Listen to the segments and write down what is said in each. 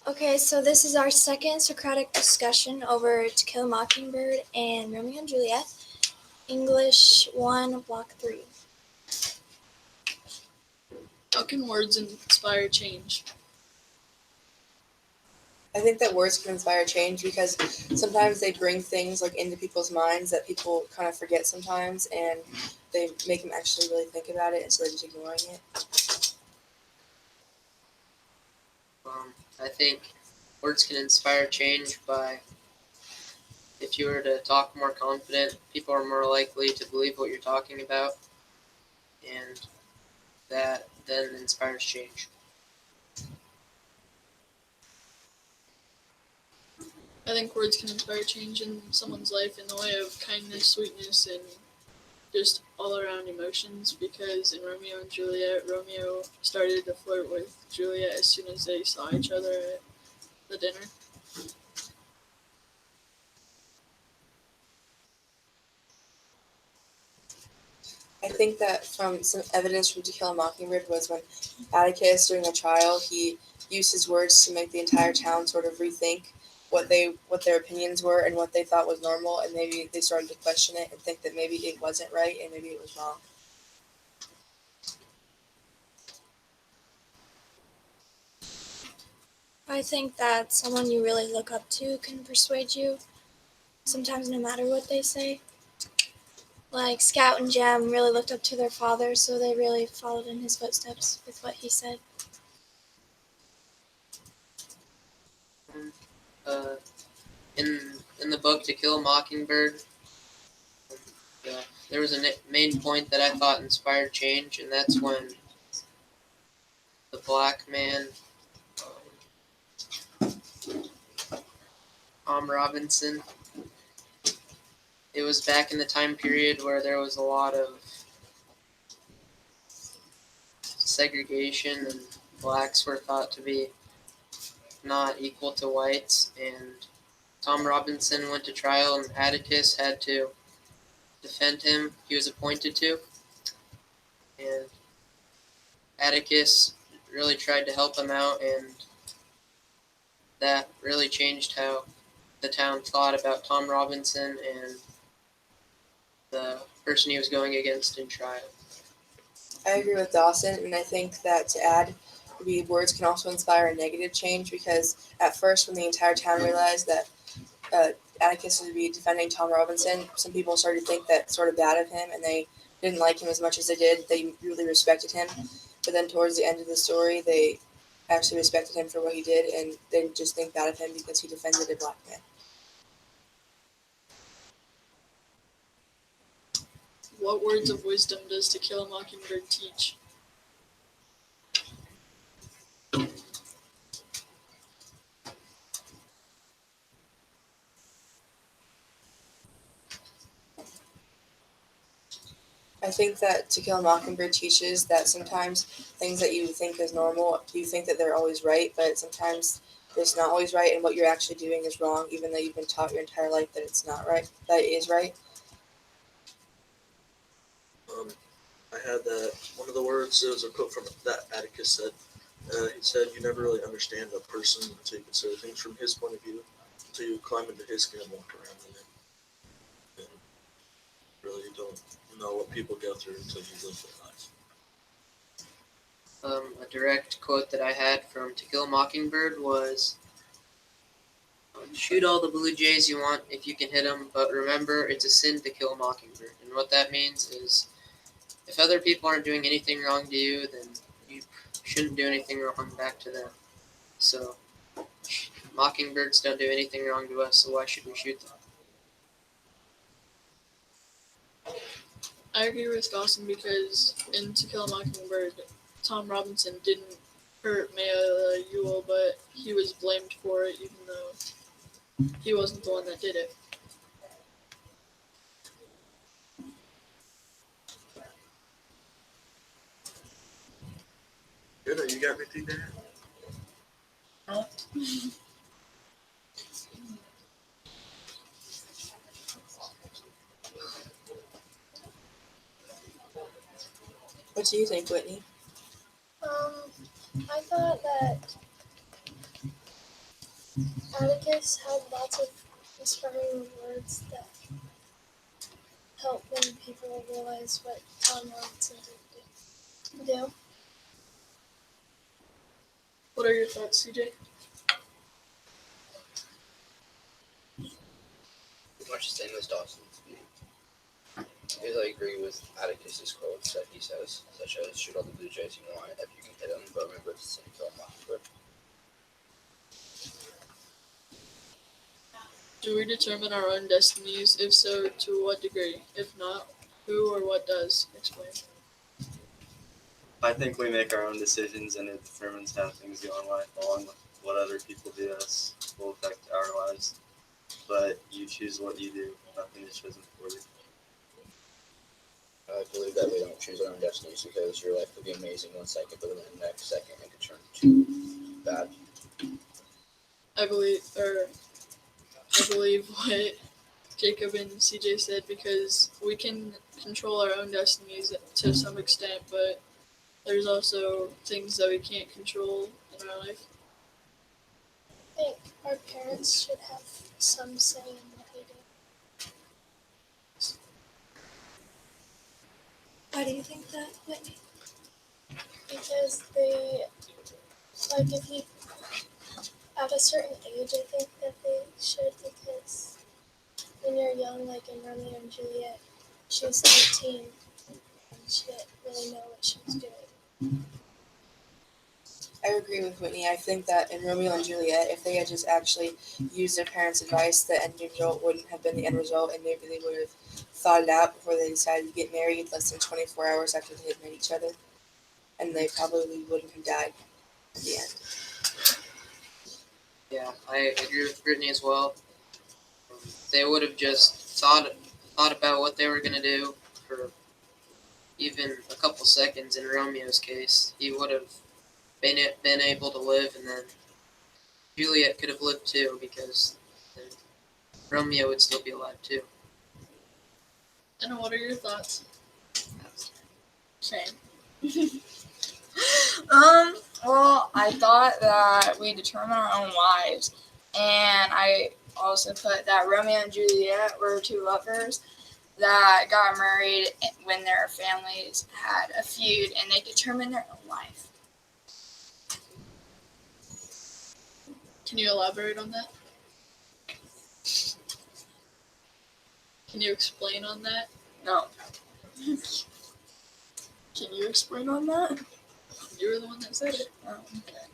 Okay, so this is our second Socratic discussion over To Kill a Mockingbird and Romeo and Juliet, English 1, Block 3. How can words inspire change? I think that words can inspire change because sometimes they bring things like into people's minds that people kind of forget sometimes, and they make them actually really think about it instead of just ignoring it. I think words can inspire change by, if you were to talk more confident, people are more likely to believe what you're talking about, and that then inspires change. I think words can inspire change in someone's life in the way of kindness, sweetness, and just all around emotions, because in Romeo and Juliet, Romeo started to flirt with Juliet as soon as they saw each other at the dinner. I think that from some evidence from To Kill a Mockingbird was when Atticus, during a trial, he used his words to make the entire town sort of rethink what their opinions were and what they thought was normal, and maybe they started to question it and think that maybe it wasn't right and maybe it was wrong. I think that someone you really look up to can persuade you, sometimes no matter what they say. Like Scout and Jem really looked up to their father, so they really followed in his footsteps with what he said. Uh, in the book To Kill a Mockingbird, there was a main point that I thought inspired change, and that's when the black man, Tom Robinson, it was back in the time period where there was a lot of segregation and blacks were thought to be not equal to whites, and Tom Robinson went to trial and Atticus had to defend him. He was appointed to, and Atticus really tried to help him out, and that really changed how the town thought about Tom Robinson and the person he was going against in trial. I agree with Dawson, and I think that to add, maybe words can also inspire a negative change because at first, when the entire town realized that Atticus would be defending Tom Robinson, some people started to think that sort of bad of him, and they didn't like him as much as they did. They really respected him, but then towards the end of the story, they actually respected him for what he did, and they didn't just think bad of him because he defended a black man. What words of wisdom does To Kill a Mockingbird teach? I think that To Kill a Mockingbird teaches that sometimes things that you think is normal, you think that they're always right, but sometimes it's not always right, and what you're actually doing is wrong, even though you've been taught your entire life that it's not right, that it is right. I had that one of the words. It was a quote from that Atticus said. He said, "You never really understand a person until you consider things from his point of view, until you climb into his skin and walk around in it, and really you don't know what people go through until you live their life." A direct quote that I had from To Kill a Mockingbird was, shoot all the blue jays you want if you can hit them, but remember it's a sin to kill a mockingbird. And what that means is, if other people aren't doing anything wrong to you, then you shouldn't do anything wrong back to them. So mockingbirds don't do anything wrong to us, so why should we shoot them? I agree with Dawson because in To Kill a Mockingbird, Tom Robinson didn't hurt Maya Ewell, but he was blamed for it even though he wasn't the one that did it. Good. You got anything there? What do you think, Whitney? I thought that Atticus had lots of inspiring words that help when people realize what Tom Robinson did do. What are your thoughts, CJ? Much the same as Dawson's view. Because I agree with Atticus's quotes that he says, such as shoot all the blue jays you want if you can hit them, but remember it's the same film Mockingbird. Do we determine our own destinies? If so, to what degree? If not, who or what does? Explain. I think we make our own decisions, and it determines how things go in life, along with what other people do to us will affect our lives. But you choose what you do, nothing is chosen for you. I believe that we don't choose our own destinies because your life could be amazing one second, but then the next second it could turn to bad. I believe what Jacob and CJ said, because we can control our own destinies to some extent, but there's also things that we can't control in our life. I think our parents should have some say in what they do. Why do you think that, Whitney? Because they, like, if you, at a certain age, I think that they should, because when you're young, like in Romeo and Juliet, she was 17 and she didn't really know what she was doing. I agree with Whitney. I think that in Romeo and Juliet, if they had just actually used their parents' advice, the end result wouldn't have been the end result, and maybe they would have thought it out before they decided to get married less than 24 hours after they had met each other, and they probably wouldn't have died at the end. Yeah, I agree with Brittany as well. They would have just thought about what they were gonna do for even a couple seconds. In Romeo's case, he would have been able to live, and then Juliet could have lived too, because then Romeo would still be alive too. And what are your thoughts? Same. Well, I thought that we determine our own lives, and I also put that Romeo and Juliet were two lovers that got married when their families had a feud, and they determined their own life. Can you elaborate on that? Can you explain on that? No. Can you explain on that? You were the one that said it. Oh, okay.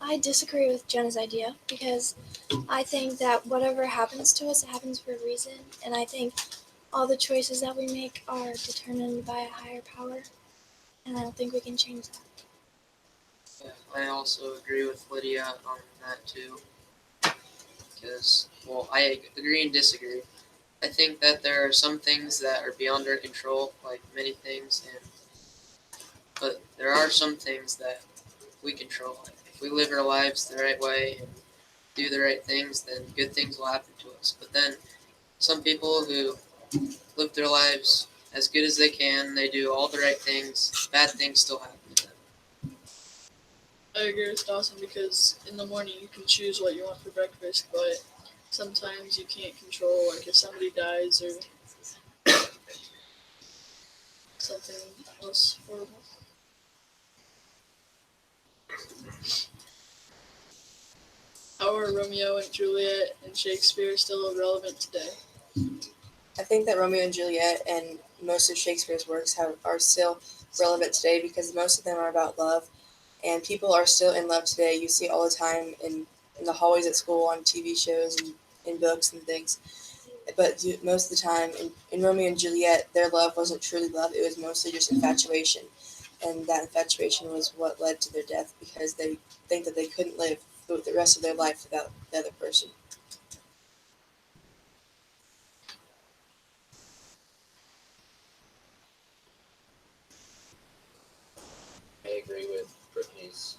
I disagree with Jenna's idea because I think that whatever happens to us, it happens for a reason, and I think all the choices that we make are determined by a higher power, and I don't think we can change that. Yeah, I also agree with Lydia on that too. Because, well, I agree and disagree. I think that there are some things that are beyond our control, like many things, but there are some things that we control. If we live our lives the right way and do the right things, then good things will happen to us. But then some people who live their lives as good as they can, they do all the right things, bad things still happen to them. I agree with Dawson, because in the morning you can choose what you want for breakfast, but sometimes you can't control, like if somebody dies or something else horrible. How are Romeo and Juliet and Shakespeare still relevant today? I think that Romeo and Juliet and most of Shakespeare's works are still relevant today because most of them are about love, and people are still in love today. You see it all the time in the hallways at school, on TV shows, and in books and things. But most of the time, in Romeo and Juliet, their love wasn't truly love. It was mostly just infatuation. And that infatuation was what led to their death because they think that they couldn't live the rest of their life without the other person. I agree with Brittany's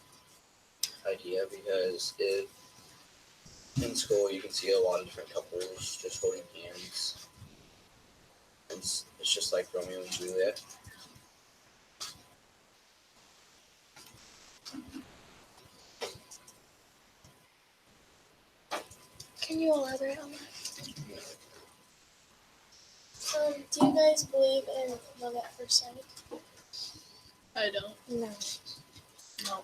idea because if in school, you can see a lot of different couples just holding hands. It's just like Romeo and Juliet. Can you elaborate on that? Do you guys believe in love at first sight? I don't. No. No.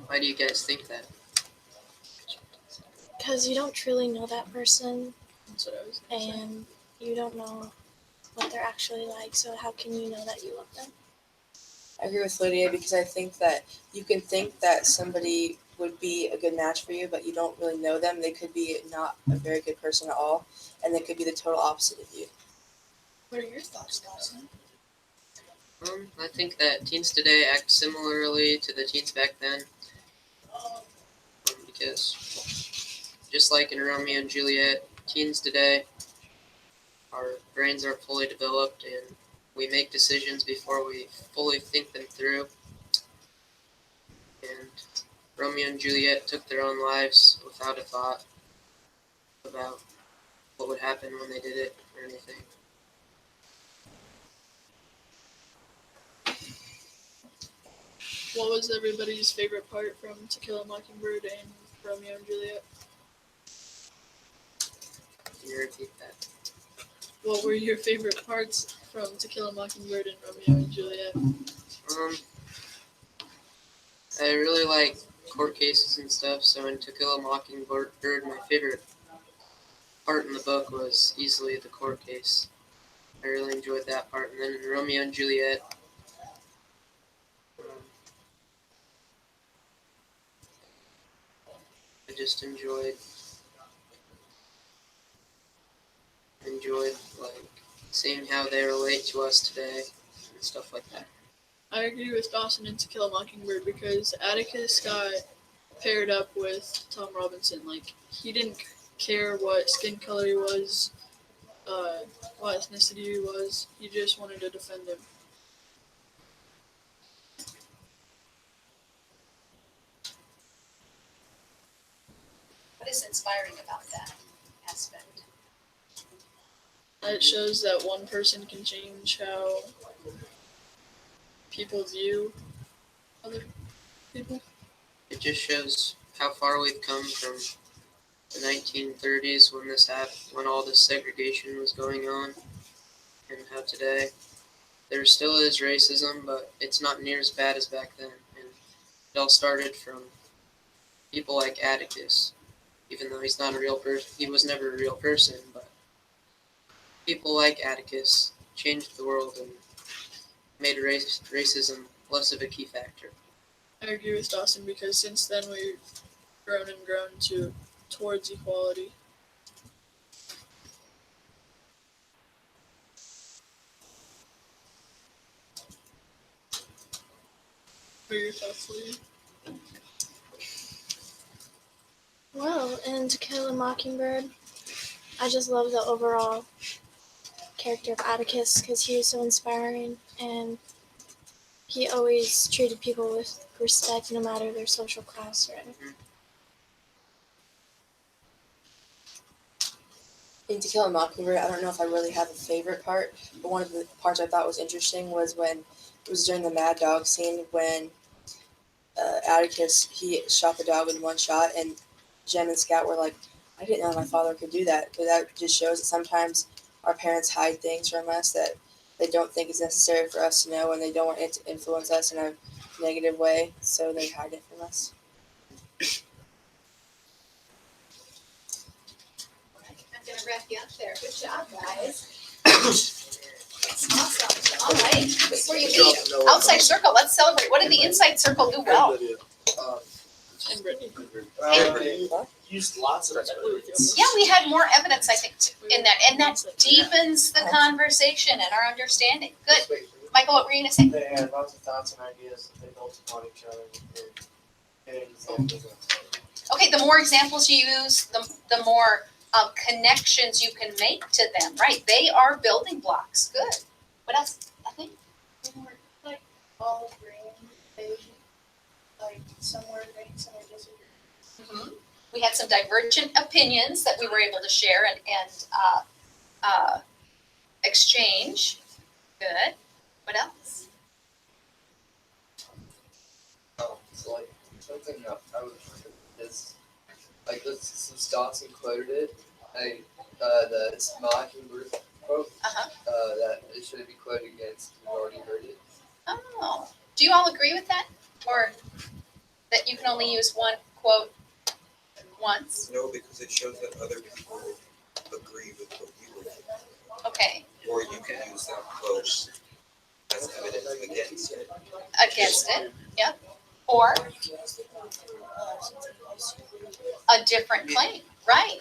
Why do you guys think that? Because you don't truly know that person That's what I was gonna say. and you don't know what they're actually like, so how can you know that you love them? I agree with Lydia because I think that you can think that somebody would be a good match for you, but you don't really know them. They could be not a very good person at all, and they could be the total opposite of you. What are your thoughts, Dawson? I think that teens today act similarly to the teens back then. Because just like in Romeo and Juliet, teens today, our brains aren't fully developed and we make decisions before we fully think them through. And Romeo and Juliet took their own lives without a thought about what would happen when they did it or anything. What was everybody's favorite part from To Kill a Mockingbird and Romeo and Juliet? Can you repeat that? What were your favorite parts from To Kill a Mockingbird and Romeo and Juliet? I really like court cases and stuff, so in To Kill a Mockingbird, my favorite part in the book was easily the court case. I really enjoyed that part. And then in Romeo and Juliet, I just enjoyed like seeing how they relate to us today and stuff like that. I agree with Dawson in To Kill a Mockingbird because Atticus got paired up with Tom Robinson. Like, he didn't care what skin color he was, what ethnicity he was. He just wanted to defend him. What is inspiring about that aspect? It shows that one person can change how people view other people. It just shows how far we've come from the 1930s when all this segregation was going on, and how today there still is racism, but it's not near as bad as back then. And it all started from people like Atticus, even though he's not a real person. He was never a real person, but people like Atticus changed the world and made racism less of a key factor. I agree with Dawson because since then we've grown towards equality. What are your thoughts, Lee? Well, in To Kill a Mockingbird, I just love the overall character of Atticus because he was so inspiring and he always treated people with respect no matter their social class or anything. In To Kill a Mockingbird, I don't know if I really have a favorite part, but one of the parts I thought was interesting was when it was during the Mad Dog scene when Atticus, he shot the dog with one shot, and Jem and Scout were like, I didn't know my father could do that. But that just shows that sometimes our parents hide things from us that they don't think is necessary for us to know, and they don't want it to influence us in a negative way, so they hide it from us. I'm gonna wrap you up there. Good job, guys. Awesome. All right. Before you leave, outside circle, let's celebrate. What did the inside circle do well? And Brittany. Used lots of Yeah, we had more evidence, I think, in that, and that deepens the conversation and our understanding. Good. Michael, what were you gonna say? They had lots of thoughts and ideas that they built upon each other. Okay, the more examples you use, the more connections you can make to them, right? They are building blocks. Good. What else? I think. Like all brain, like some were agreeing, some were disagreeing. We had some divergent opinions that we were able to share and exchange. Good. What else? So like something that I would is like this since Dawson quoted it, the Mockingbird quote, that it shouldn't be quoted against. We've already heard it. Oh, do you all agree with that, or that you can only use one quote once? No, because it shows that other people agree with what you would do. Okay, Or you can use that quote as evidence against it. against it, yeah, or a different claim, right,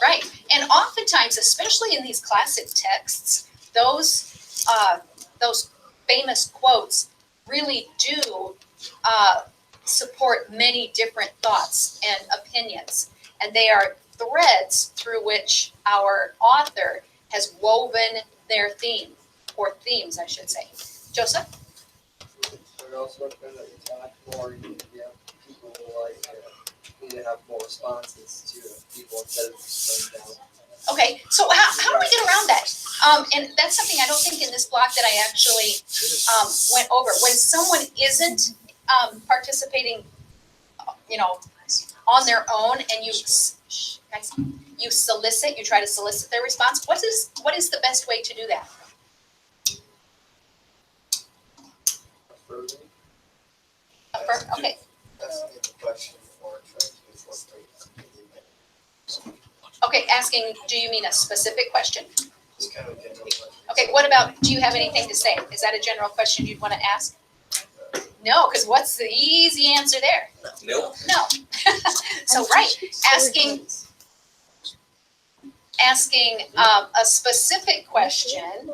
right. And oftentimes, especially in these classic texts, those famous quotes really do support many different thoughts and opinions, and they are threads through which our author has woven their theme, or themes, I should say. Joseph? But also recommend that you talk more. You need to have people like need to have more responses to people instead of just laying down. Okay, so how do we get around that? And that's something I don't think in this block that I actually went over. When someone isn't participating, on their own, and you solicit, you try to solicit their response. What is the best way to do that? Okay. Asking the question or trying to incorporate. Okay, asking, do you mean a specific question? Just kind of a general question. Okay, what about, do you have anything to say? Is that a general question you'd want to ask? No, because what's the easy answer there? Nope. No. So, right, asking a specific question,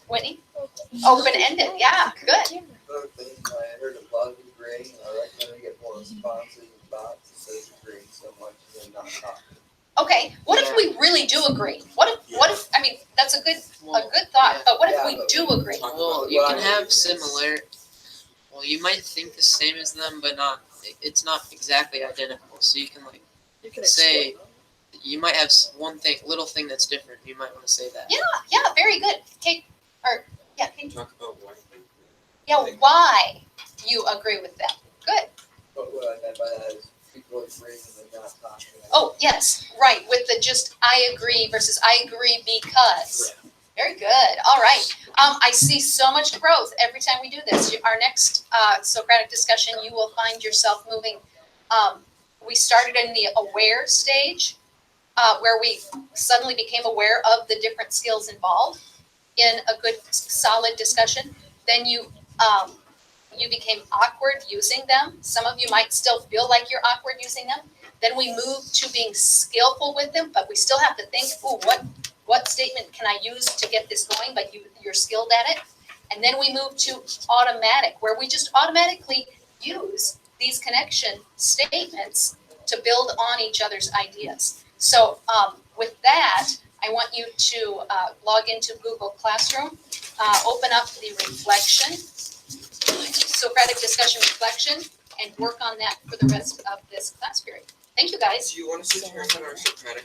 Whitney? Open-ended, yeah, good. Another thing, I heard a lot of agreeing, and I recommend we get more responses and thoughts instead of agreeing so much and then not talking. Okay, what if we really do agree? What if, I mean, that's a good thought, but what if we do agree? Well, you can have similar. Well, you might think the same as them, but not. It's not exactly identical. So you can say you might have one little thing that's different. You might want to say that. Yeah, very good. Kate, Kate. Talk about why. Yeah, why you agree with them. Good. But what I meant by that is people agreeing and then not talking. Oh, yes, right, with the just I agree versus I agree because. Very good. All right. I see so much growth every time we do this. Our next Socratic discussion, you will find yourself moving. We started in the aware stage, where we suddenly became aware of the different skills involved in a good, solid discussion. Then you became awkward using them. Some of you might still feel like you're awkward using them. Then we moved to being skillful with them, but we still have to think, what statement can I use to get this going? But you're skilled at it. And then we move to automatic, where we just automatically use these connection statements to build on each other's ideas. So with that, I want you to log into Google Classroom, open up the reflection, Socratic discussion reflection, and work on that for the rest of this class period. Thank you, guys. Do you want to sit here on our Socratic